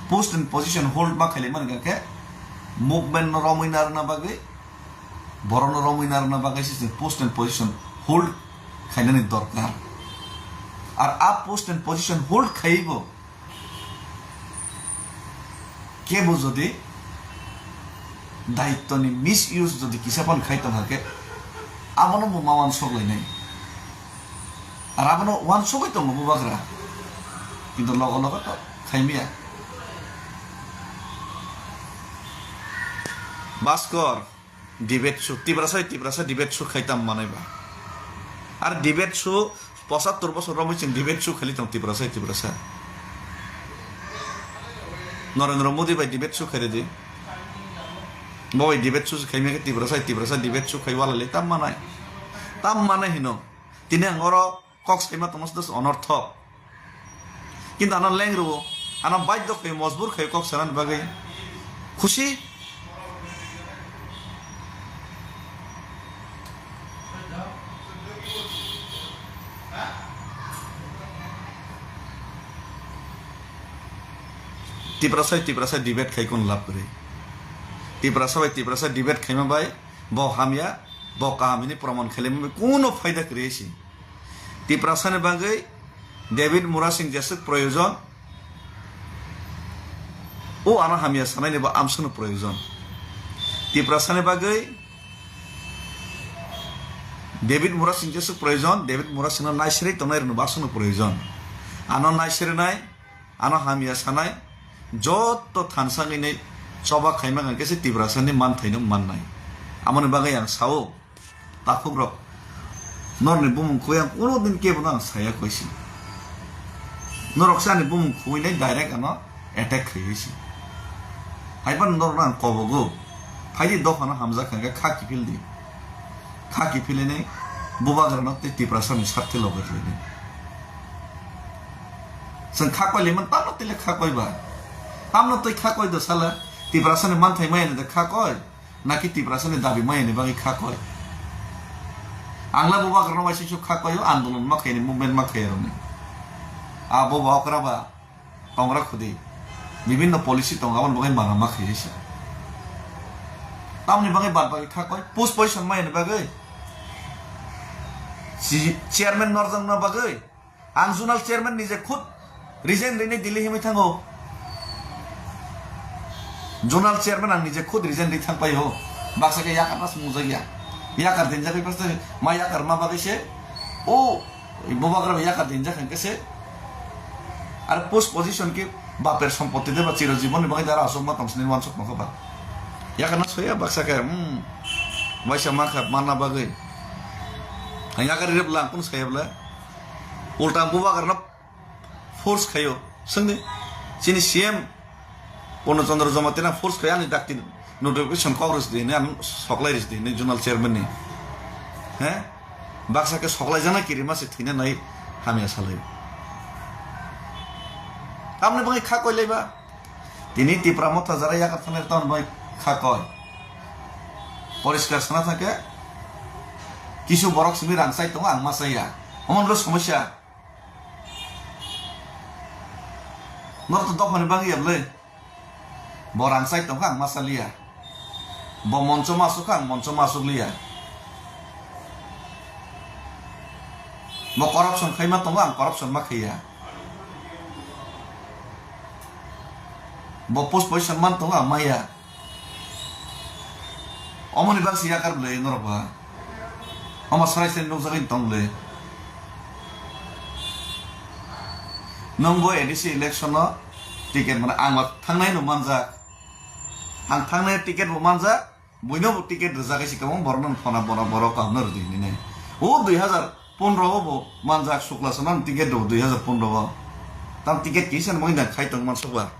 पोस्ट एंड पोजिशन होल्ड मा खायलेमन गांके मुभमेन्ट रमिनार ना बागै बरन रमिनार ना बागै से पोस्ट एंड पोजिशन होल्ड खायनानि दरकार और आ पोस्ट एंड पोजिशन होल्ड खाइबो केबो जदि दायित्वनि मिस यूज जदि किसापन खायतन हाके आमनो मावान सगलायनाय और आमनो वान सगै दङ बुबाग्रा किन्तु लग लग तो खायमिया भास्कर डिबेट शो तिब्रासा डिबेट शो खाइताम मानायबा और डिबेट शो 75 বছর রমেছেন ডিবেট শো খালিতাম तिब्रासा नरेंद्र मोदी भाई डिबेट शो खाई दे बय डिबेट शो खाइमे तिब्रासा डिबेट शो खाइवाला ले ताम मानाय हिनो तिने आंगर कक्स खाइमा तमस दस अनर्थ किन्तु आना लेंग्रो आना बाध्य खाइ मजबूर खाइ कक्स सानान बागै खुशी तिब्रासा डिबेट खाइकोन लाभ करे तिब्रासा डिबेट खाइमा बाय ब हामिया ब काहामिनि प्रमाण खाइलेमा कोनो फायदा करेसी तिब्रासानि बागै डेभिड मुरा सिंह जैसे प्रयोजन ओ आना हामिया सानायनि बा आमसनो प्रयोजन तिब्रासानि बागै डेभिड मुरा सिंह जैसे प्रयोजन डेभिड मुरा सिंह नायसिरै तनाय बासनो प्रयोजन आना नायसिरनाय आना हामिया सानाय जत थानसाङैनो सबा खाइमा गांकेसे तिब्रासानि मान थाइनो माननाय आमोन बागै आं सावो ताखुब्र नरनि बुमुखौ आं कोनो दिन केबो आं साया कइसि नरकसानि बुमुखौइनाय डाइरेक्ट आनो अटैक खैसि हाइबा नरन आं कबगो फाइदि दखाना हामजा खांगे खाकी फिलिने बुबाग्रानो तिब्रासानि साथे लगैलायनि जों खाकइलेमोन तानो तिले खाकइबा तामनो तै खाकइ द साला तिब्रासानि मानथाय मायने द खाकइ नाकि तिब्रासानि दाबि मायने बागै खाकइ आंला बुबाग्रानो वाइसिसु खाकइयो आन्दोलन माखैनि मुभमेन्ट माखैरनि आबो बावक्राबा कांग्रा खुदि विभिन्न पलिसि तंगावन बागै माना माखैसि तामनि बागै बात बागै खाकइ पोस्ट पोजिशन मायने बागै चेयरमैन नरजंग बागै आं जुनाल चेयरमैन निजे खुद रिजाइन रैने दिल्ली हिमै थांगो जोनाल चेयरमैन आं निजे खुद रिजाइन दै थांपाय हो बाक्साके याकारनास मुजागिया याकार देनजाखै पास मा याकार मा बागैसे ओ बुबाग्रा याकार देनजाखैसे आरो पोस्ट पोजिशन के बापेर सम्पत्ति देबा चिरजीवन बागै दारा असम मा तमसनि वानसक नखबा याकारना सया बाक्साके वाइसा माखा माना बागै याकार रेबला कुन सायबला उल्टा बुबाग्राना फोर्स खायो संगे चिनि सीएम पूर्णचंद्र जमातेना फोर्स खाया नि डाक्ति नोटिफिकेशन कांग्रेस दिने आं सकलाइरिस दिने जोनाल चेयरमैन नि हैं बाक्सा के सकलाइ जाना किरिमा से थिने नै हामिया सालाय हमने बङै खा कइलेबा तिनि तिप्रा मथा जरा याका थाने तन बङै खा कय परिष्कार सना থাকে কিছু বরক সিমি রাংসাই তো আং মাসাইয়া অমনলো সমস্যা नर तो दफानि बागै याबले बरां साइ तंखा आं मासालिया ब मंच मासुखा आं मंच मासुलिया म करप्शन खैमा तंखा आं करप्शन मा खैया ब पोस्ट पोजिशन मान तंखा आं माया अमनि बागै याकार ब्ले नरबा अमा सरायसे नौजागिन तंले नंगौ एडिसि इलेक्शन टिकेट माने आं थांनाय न मानजा आं थांनाय टिकेट मानजा बयनो टिकेट रजागायसि कम बरन फना बरा बर कामनर दिने ओ 2015 बो मानजा शुक्ला सनान टिकेट दो 2015 tam tiket kisan mo ina khai tong man soba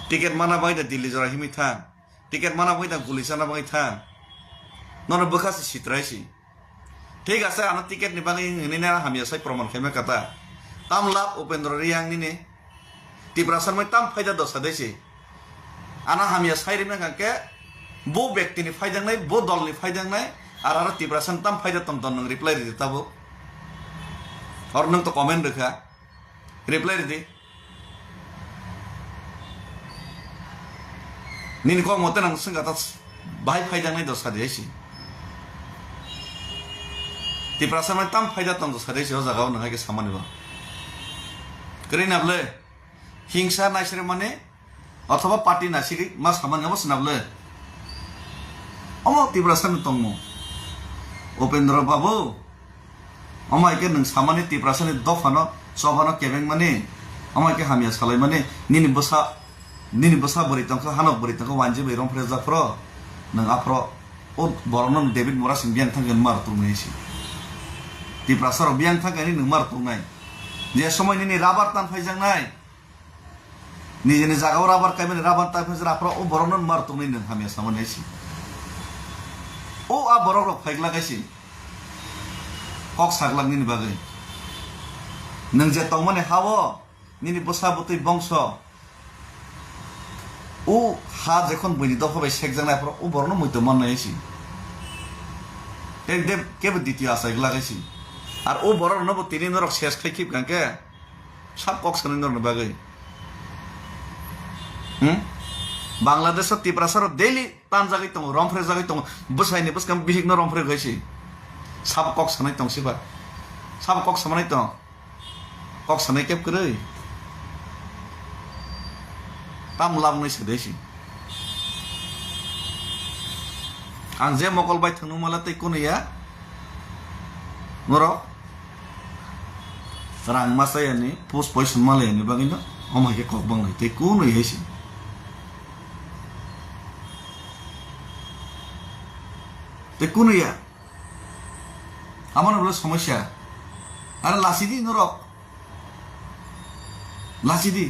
tiket mana bai da Delhi jora himi tha tiket mana bai da gulisana bai tha nono bekas sitrai si ঠিক আছে আনা ticket নিবাঙি ini na hamia sai proman kheme kata tam lap Upendra Riang ni ne tiprasan mai tam faida dosa desi ana hamia sai rimna kake bo ব্যক্তি ni faida nai bo dol ni faida nai ar tiprasan tam faida tom ton nang reply di tabo or nang to comment rekha reply di nini ko mote nang sing kata bai faida nai dosa desi tiprasan mai tam faida tom dosa desi o jagao nang ke samani ba kri nable hingsa naisre mane অথবা party Nasiri মা সামান্য নাবলে অমো তিব্রাসান তংমো উপেন্দ্র বাবু অমাইকে নং সামানি তিব্রাসানি দফানো সবানো কেবেং মানে অমাইকে হামিয়া সালাই মানে নিনি বসা বরি তংখ হানক বরি তংখ ওয়ানজি বেরম ফ্রেজাফ্র নং আফ্র ও বরনম David মোরাসিং বিয়াং থাঙ্গেন মার তুমনেছি তিব্রাসার বিয়াং থাঙ্গেনি নং মার তুমনাই যে সময় নিনি রাবার টান ফাইজাং নাই নিজে জাগাও রাবার কাইমেন রাবার তাইফেজ রাফরা ও বরনন মার তুমনি নং হামিয়া সামানাইছি ও আ বরর ফাইগলা গাইছি কক সাগলাং নিনি বাগৈ নং যে তংমানে হাও নিনি বসা বতৈ বংশ ও হা যখন বইনি দফাবাই সেকজাং নাইফরা ও বরন মইতো মাননাইছি টেক দেব কেবে দ্বিতীয় আসাইগলা গাইছি আর ও বরর নব তিনি নরক শেষ খাইখিব গাঙ্কে সাব কক সানি নর বাগৈ বাংলাদেশ তিপ্রাসার ডেইলি টান জাগাই দङ রংফ্রে জাগাই দङ বসাইনি বসকাম বিহিগনো রংফ্রে গইছি সাব কক সানাই দङ সিবা সাব কক সামানাই দङ কক সানাই কেপ কरै তাম লাবनै সদেছি आं जे मकलबाय थांनो माला तै कोनैया नर रां मासायानि पोस्ट पयसन मालायानि बागैनो अमाके कक बांनाय तै कोनै हैसि কোনো ইয়া আমার বলে সমস্যা আরে লাসিদি নরক লাসিদি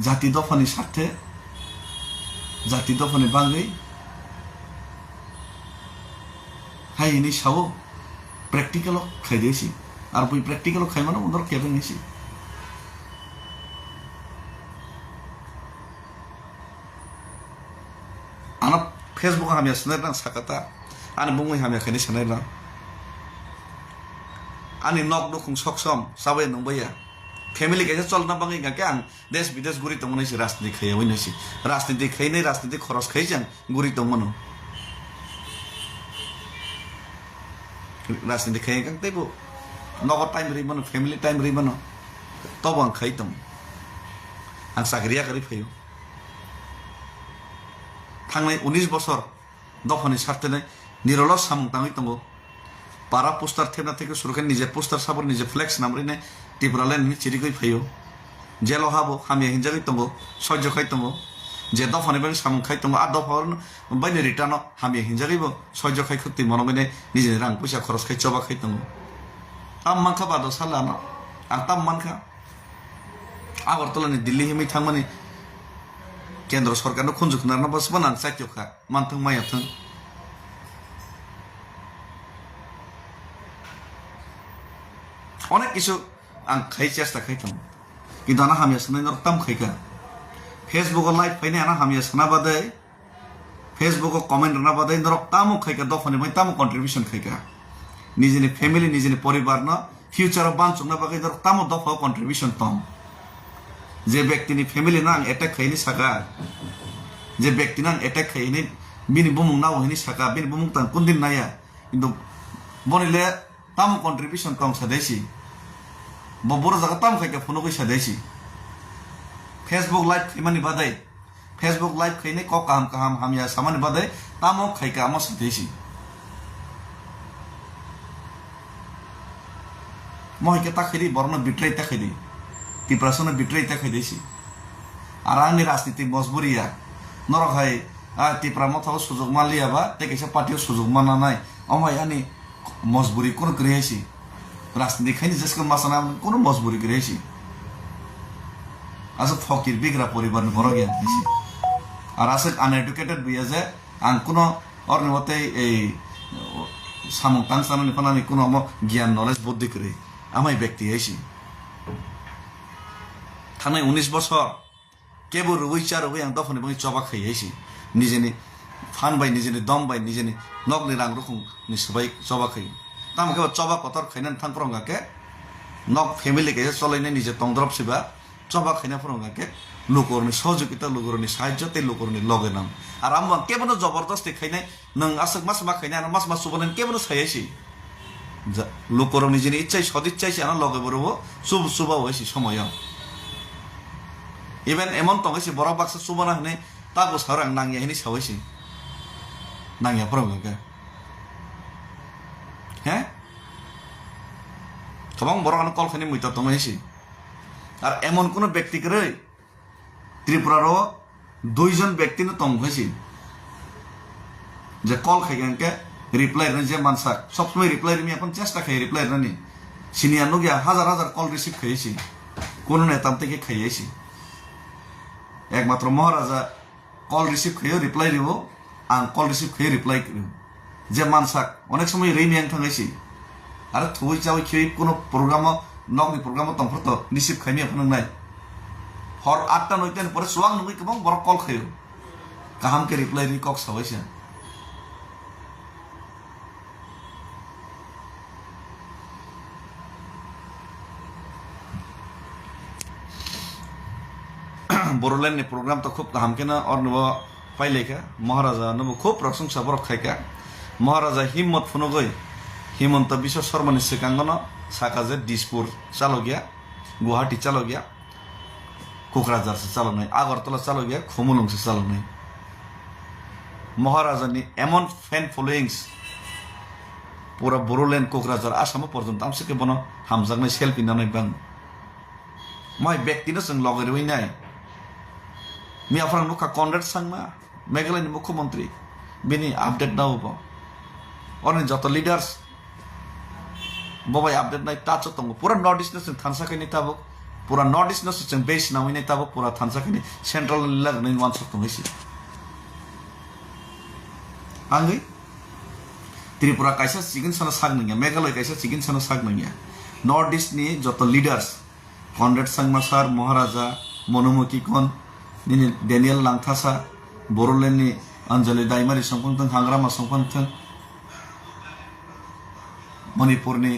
জাতি দফানি স্বার্থে জাতি দফানি বাঙ্গৈ হাইনি সাও প্র্যাকটিক্যাল খাইদেছি আর বই প্র্যাকটিক্যাল খাই মানে ওদের কেবে নিছি আনা Facebook হামিয়া Sunai lang sakata ani bungoi hamia khani sanai lang ani nok do khung soksom sabai nong baya family ke chol na bangai ga ang desh bidesh guri tong nai rajniti khaya hoi nai rajniti khai nai rajniti khoros khai jang guri tong mano rajniti khai kang tebo nok time ri mano family time ri mano to bang khai tong ang sakriya kari phayo थांनाय 19 বছর দফানি স্বার্থে নিরলস সামং তাঙै दङ পারা poster থেবনা থেকে শুরু করে নিজে পোস্টার সাবর নিজে ফ্লেক্স নামরিনে ত্রিপুরালেন চিরিগৈ ফাইও জেলো হাবো হামিয়া হিনজাগৈ दङ সহ্য খাই दङ যে দফানি বাং সামং খাই दङ আর দফার বাইনে রিটার্ন হামিয়া হিনজাগৈবো সহ্য খাই খতি মনগনে নিজে রাং পয়সা খরচ খাই চবা খাই दङ তাম মানখা বাদো সালানা আর তাম মানখা আগরতলানি দিল্লি হিমি थांमानि केंद्र सरकारनो खुंजुखनारना बस बनान साइत्यखा मानथों मायाथों अनेक किसु आं खाइ चेष्टा खाइथों किन्तु आना हामिया सनाय नर ताम खाइका फेसबुक लाइव फाइने आना हामिया सना बादै फेसबुक कमेन्ट रना बादै नर तामु खाइका दफानि मै तामु कन्ट्रिब्युसन खाइका निजेनि फेमिली निजेनि परिवार न फ्यूचर बानचुंना बागै नर तामु दफा कन्ट्रिब्युसन तम যে ব্যক্তিনি ফ্যামিলি নাং অ্যাটাক খাইনি সাকা যে ব্যক্তি নাং অ্যাটাক খাইনি বিনি বুমুং নাও হইনি সাকা বিনি বুমুং তাং কোনদিন নায়া কিন্তু বনিলে তাম কন্ট্রিবিউশন কম সাদেছি বড় জায়গা তাম খাইকা ফোন কই সাদেছি ফেসবুক লাইভ খাইমানি বাদাই ফেসবুক লাইভ খাইনি ক কাম কাম হামিয়া সামানি বাদাই তাম খাইকা আম সাদেছি মহিকে তাখাইদি বর্ণ বিট্রাই তাখাইদি তিপ্রাসনে বিট্রাই তাখাইদেছি আর আংনি রাজনীতি মজবুরিয়া নরখাই তিপ্রা মথাও সুযোগ মালিয়াবা তেকেসা পার্টিও সুযোগ মানা নাই অমাই আনি মজবুরি কোন ক্রিয়াছি রাজনীতি খাইনি যেসকে মাসানা কোনো মজবুরি করে হয়েছি আসলে ফকির বিগ্রা পরিবার বড় জ্ঞান হয়েছি আর আসলে আনএডুকেটেড বিয়ে যে আন কোনো অর্ণ মতে এই সামুক টাংসানি ফানানি কোনো জ্ঞান নলেজ বুদ্ধি করে আমায় ব্যক্তি হয়েছি থানায় 19 বছর কেবল রুইচার রুই আং দফনে বই চবা খাইয়েছি নিজেনি ফান বাই নিজেনি দম বাই নিজেনি নগনি রাং রকম সবাই চবা খাই তাম কেবল চবা কতর খাইনান থাং ফরঙ্গাকে নক ফ্যামিলি কে চলাইনে নিজে তংদ্রব সিবা চবা খাইনা ফরঙ্গাকে লোকরনি সহযোগিতা লোকরনি সাহায্যতে লোকরনি লগে নাম আর আমরা কেবল জবরদস্তি খাইনাই নং আসক মাস মা খাইনা আর মাস মাস সুবলেন কেবল সাইয়েছি লোকরনি নিজেনি ইচ্ছাই সদিচ্ছাইছি আনা লগে বরবো শুভ শুভ হয়েছি সময় ইভেন এমন তো হয়েছে বড় বাক্স সুবানা হনে তাকে সারাং নাঙ্গিয়া হিনি সাওয়াইছি নাঙ্গিয়া ফরঙ্গাকে হ্যাঁ তখন বড় কারণ কল খানি মুইতা তো হয়েছি আর এমন কোন ব্যক্তিকে ত্রিপুরারও 2 জন ব্যক্তি তং হয়েছি যে কল খাইগানকে রিপ্লাই যে মানসা সবসময় রিপ্লাই আমি এখন চেষ্টা খাই রিপ্লাই রানি সিনিয়া নগিয়া হাজার হাজার কল রিসিভ খাইছি কোন নেতাম থেকে খাইয়েছি একমাত্র মহারাজা কল রিসিভ খাইও রিপ্লাই দিব আং কল রিসিভ খাইও রিপ্লাই করিব যে মানসাক অনেক সময় রেমিয়াং থাঙাইছি আর থুই চাওই খেয়ে কোনো প্রোগ্রাম নগনি প্রোগ্রাম তংফরত রিসিভ খাইনি এখন নাই হর 8টা 9টার পরে সুয়াং নগি কবং বড় কল খাইও কাহামকে রিপ্লাই রি কক সাওয়াইছে बोरोलैंड प्रोग्राम तो खूब हमके ना और नव पाइले का महाराजा नव खूब प्रशंसा बरक खाइका महाराजा हिम्मत फुनो गई हिमंत विश्व शर्मा नि सिकांगन साकाजे दिसपुर चालो गया गुवाहाटी चालो गया कोकराझार से चालो नहीं आगरतला चालो गया खुमुलुंग से चालो नहीं महाराजा नि एमन फैन फॉलोइंग्स पूरा बोरोलैंड कोकराझार आसाम पर्यंत आमसे के बनो हामजागनाय सेल्फि नानै बां माय व्यक्ति न जों लगेर वइनाय मियाफ्रां नुखा कनरेड सांमा मेघालयनि मुख्यमंत्री बिनि आपडेट नावबो अने जत लिडार्स बबाय आपडेट नाय ताचो तंग पूरा नॉर्थ ईस्ट न थानसाखैनि ताबो पूरा नॉर्थ ईस्ट न जों बेस नावैनाय ताबो पूरा थानसाखैनि सेंट्रल लागनै वानस तंगैसि आंगै त्रिपुरा कायसा सिगिन साना सागनैया मेघालय कायसा सिगिन साना सागनैया नॉर्थ ईस्ट नि जत लिडार्स कनरेड सांमा सार महाराजा मनोमुखी कन निनी डेनियल लांथासा बोरोलैंड नि अंजलि दाइमारी संपंथों हांग्रामा संपंथों मणिपुर नि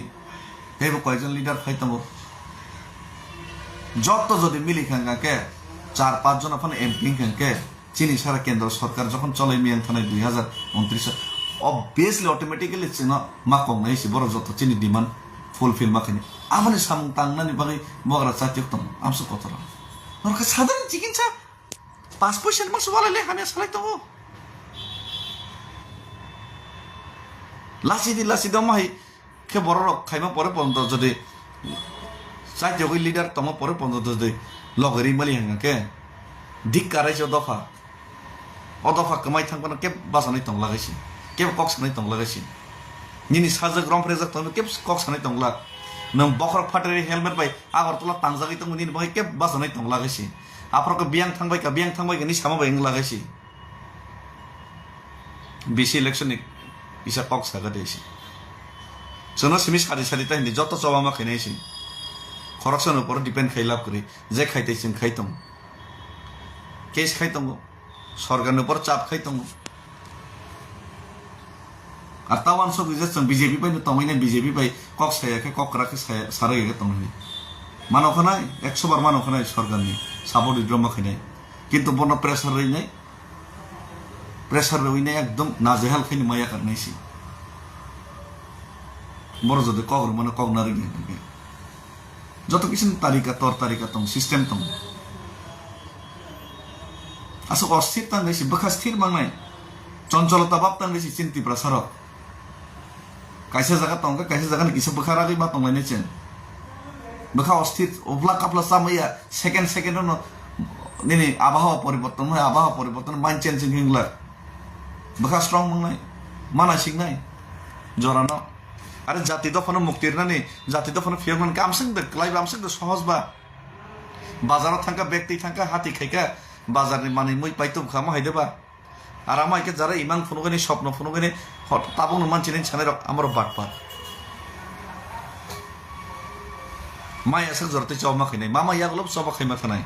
हेबो कयजन लिडार फाइतंगो जत जदि मिली खांगा के 4-5 जन अपन एमपी खांके चीनी सारा केंद्र सरकार जखन चलै मियां थानाय 2029 obviously automatically चिना माकं नायसि बर जत चीनी डिमांड फुलफिल माखनि आमानि सामं तांनानि बागै बग्रा चातिक तंग आमसो कतरा नरका साधारण चिकित्सा 5% मासु वालाले हामे सालाय तंगो लासि दमाय के बर खाइमा परे पन्द जदि चातिक लिडार तम परे पन्द जदि लगरि मलि हांगा के दिक काराइसो दफा अदफा कमाय थांबना के बासानै तंग लागायसि के कक्स नै तंग लागायसि निनी साजक रं फ्रेजक तंग के कक्स नै तंग ला नों बखर फाटरि हेलमेट बाय आगरतला तांजागै तंग निनी बाय के बासानै तंग लागायसि आफ्रको बियां थांबाय का नि सामा बाय लागायसि बिसि इलेक्शन इसा कक्स हागा देसि जोंना सिमी सारि सारि ताइनि जत चबामा खैनायसि खरक्सन ऊपर डिपेंड खैलाब करी जे खाइतेसिन खाइतं केस खाइतं सरकार ऊपर चाप खाइतं আর তাওয়ান সব ইজেছন বিজেপি পাই তমাইনে বিজেপি পাই কক সায়াকে কক রাখে সারাইকে তমাই মানখানায় 100 বার মানখানায় সরকারনি সাপোর্ট ইদ্রমা খাইনাই কিন্তু বন প্রেসার রইনাই একদম নাজেহাল খাইনি মায়া কারনাইছি বড় যদি কগর মানে কক নারি যত কিছু তারিকা তর তারিকা তং সিস্টেম তং আসো অস্থির তাংনাইছি বখা স্থির মাংনাই চঞ্চলতা বাপ তাংনাইছি চিন্তি প্রসারক কাইসা জায়গা তংকা কাইসা জায়গা কিসে বখারাগै मा तंलायनाय चेन बखा अस्थिर ओब्ला कापला सामैया सेकेंड निनी आबहावा परिवर्तन माइंड चेंजिंग हिंगला बखा स्ट्रॉंग मंगनाय माना सिगनाय जरानो আরে জাতি দফানো মুক্তির নানি জাতি দফানো ফিয়ার মানে আমসিং দে ক্লাইব আমসিং দে সহজ বা বাজারত থাকা ব্যক্তি থাকা হাতি খাইকা বাজারনি মানে মই পাইতো খামা হাইদেবা আর আমাকে যারা ইমান ফোনগানি স্বপ্ন ফোনগানি তাবন মানছিলেন ছানে আমার বাটপার মাই এসে জরতে চাওমা খাইনাই মামা ইয়াগুলো সবা খাইমা থানাই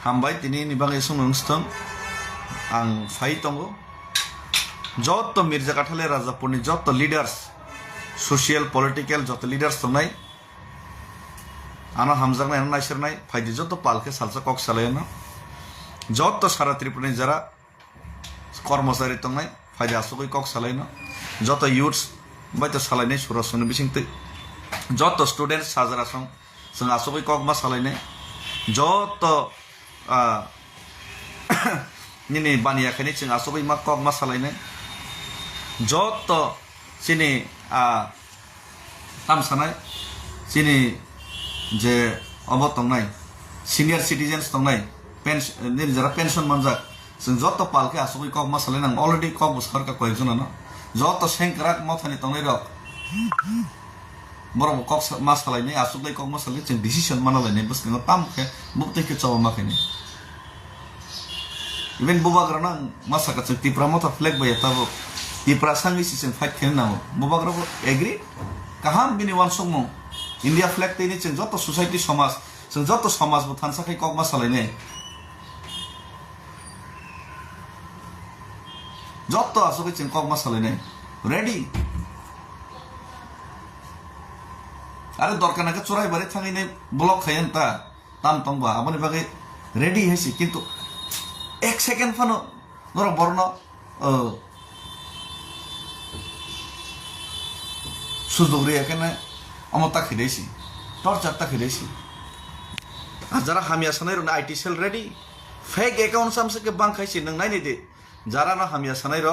হামবাই তিনি নিবাঙ্গে সুনংস্তং आं फाइ दङ जत मिर्जा काठाले राजापुरनि जत लिडार्स सशियेल पलिटिकल जत लिडार्स दंनाय आना हामजांनाय नायसरनाय फाइदि जत पालके सालसा कक सालायना जत सारा त्रिपुरानि जारा कर्मचारी दंनाय फाइदि आसुगै कक सालायना जत युथ्स बायतो सालायनाय सुरसुनि बिसिंते जत स्टुडेन्ट्स हाजारा सं जों आसुगै कक मा सालायनाय जत निने बानिया खाने जों आसुगै मा कक मा सालायनाय जत सिनि तामसानाय सिनि जे अब दंनाय सिनियर सिटिजेन्स दंनाय पेन्सन जरा पेन्सन मोनजाक जों जत पालके आसुगै कक मा सालायनां अलरेडि कक बसरका कयजन जत सेंक्राक मथानि दंनाय रक बरं कक मा सालायनाय आसुगै कक मा सालायनाय जों डिसिसन मानालायनाय बसखौ तामखे बुकतेके चावा माखैने इवेन बुबाग्राना मासाका जों तिप्रा मथा फ्लेग बाया ताबो तिप्रा सांगि सिसन फाइट खेलनो नांगौ बुबाग्राबो एग्री काहाम बिनि वान संमो इंडिया फ्लेग तैनि जों जत सोसाइटी समाज जों जत समाजबो थानसाखै कक मा सालायनाय जत आसुगै जों कक मा सालायनाय रेडी आरो दरकानाके चोराय बारे थाङैनाय ब्लक खायन ता ताम तंबा आबनि बागै रेडी हैसि किन्तु एक सेकेंड फानो नर बर्न सुजुग रे एखाने अमता खिदैसि टर्चर ता खिदैसि जरा हामिया सानाय रन IT cell ready fake account सामसे के बां खाइसि नों नायनि दे जरा ना हामिया सानाय र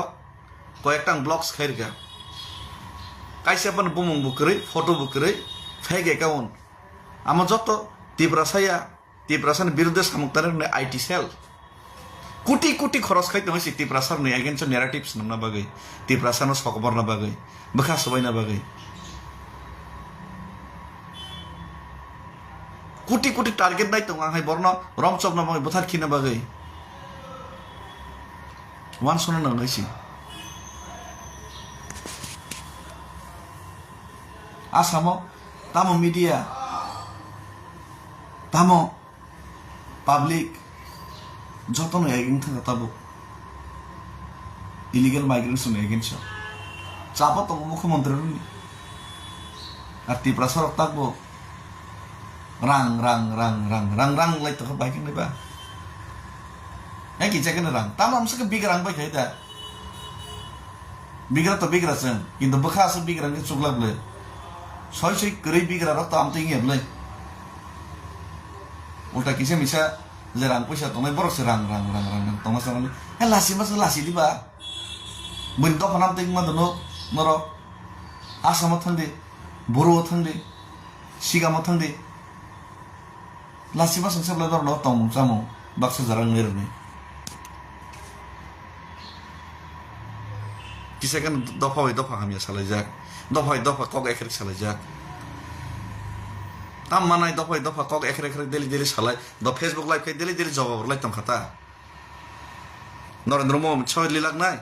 कयेकटां ब्लॉक्स खाइरगा काइसेपन बुमुं बुकरै फटो बुकरै फेक अकाउंट आमा जत तिप्रासानि बिरुद्धे सामुक्तानि आईटी सेल कोटी कोटी खरच खाइते हइसि तिप्रासार नै एगेन्स्ट नेरेटिव्स नंना बागै तिप्रासानो सकबरना बागै बखा सबायना बागै कोटी कोटी टार्गेट नाय दं आंहाय बरन रमचबना बागै बुथार खिना बागै वान सना नंगायसि आसामो तामो मीडिया तामो पाब्लिक जतन एगेन्स्ट थाङा ताबो इलिगेल माइग्रेशन एगेन्स्ट चापा दङ मुख्यमन्त्रीनि आरो तिप्रासार ताकबो रां रां रां रां रां रां लाइतो बाइकिं लेबा एकी जायगानि रां ताम आमसके बिग्रां बायखाय दा बिग्रा तो बिग्रा जों किन्तु बखासो बिग्रानि चुगलाबले सय सय गरै बिग्रा र ताम तिङेबले उल्टा किसे मिसा जे रां पैसा दंनाय बरसो रां रां रां रां दंना सानानै हे लासि मासो लासि दिबा बन दफानाम तिं मा दनो नर आसामाव थांदे बर'आव थांदे सिगामाव थांदे लासि मासो सबला दरन तम जामो बाक्सा जारां नेरने किसेकन दफा हामिया सालायजाक दफा कक एखेर सालायजाक ताम मानाय दफा कक एखेर डेली सालाय द फेसबुक लाइव खाय डेली जवाब लाइक तम खाता नरेंद्र मोदी छय लिलाक नाय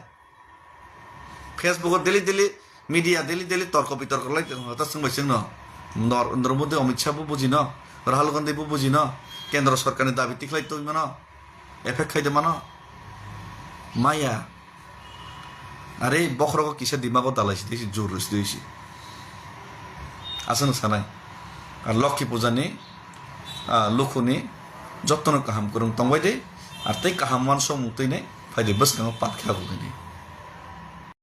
फेसबुक डेली मीडिया डेली तर्क बितर्क लाइक हता संबाय जों नरेंद्र मोदी अमित शाह बो बुजिन राहुल गांधी बो बुजिन केंद्र सरकारनि दाबि तिखलाय तो मन एफेक्ट खायदे मन माया अरे बखरको किसे दिमागो दालायसि देसि जोरस देसि आसन सानाय लक्ष्मी पूजानि लुखुनि जत्न काहाम करं तंबाय दे आर तै काहाम मान सम मुक्तैने फायदे बसखाङाव पात खाबो